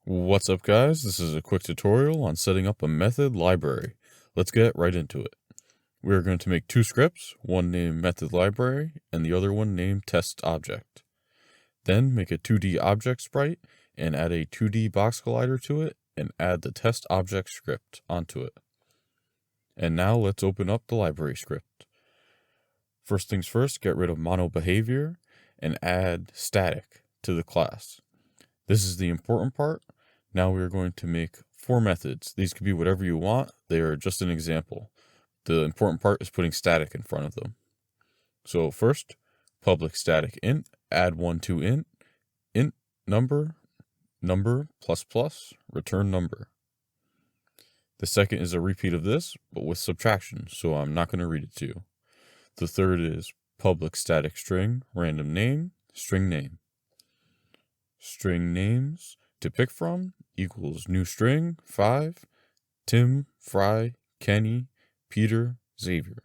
What's up, guys? This is a quick tutorial on setting up a method library. Let's get right into it. We're going to make two scripts, one named method library and the other one named test object. Then make a 2D object sprite and add a 2D box collider to it and add the test object script onto it. And now let's open up the library script. First things first, get rid of mono behavior and add static to the class. This is the important part. Now we are going to make four methods. These could be whatever you want. They are just an example. The important part is putting static in front of them. So first, public static int, add one to int number, return number. The second is a repeat of this, but with subtraction, so I'm not going to read it to you. The third is public static string, random name, string name. String names to pick from equals new string 5, Tim, Fry, Kenny, Peter, Xavier.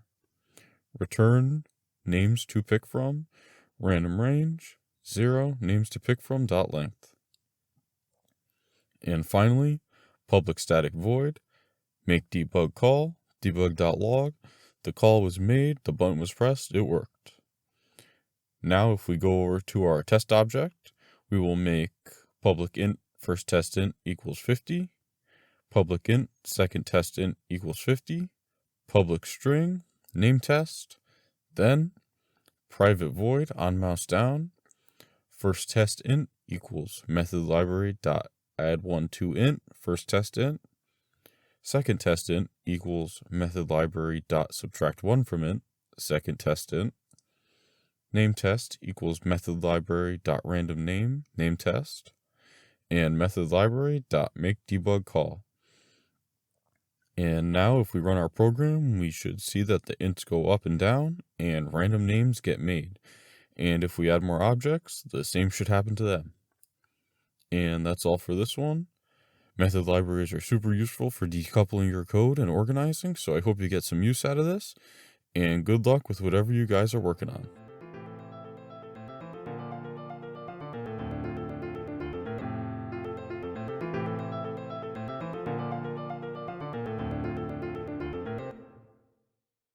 Return names to pick from random range 0, names to pick from dot length. And finally, public static void, make debug call, debug.log. The call was made, the button was pressed, it worked. Now if we go over to our test object, we will make public int first test int equals 50, public int second test int equals 50, public string name test, then private void on mouse down, first test int equals method library dot add one to int first test int, second test int equals method library dot subtract one from int second test int, name test equals method library dot random name test, and method library dot make debug call. And now if we run our program, we should see that the ints go up and down and random names get made. And if we add more objects, the same should happen to them. And that's all for this one. Method libraries are super useful for decoupling your code and organizing, so I hope you get some use out of this. And good luck with whatever you guys are working on.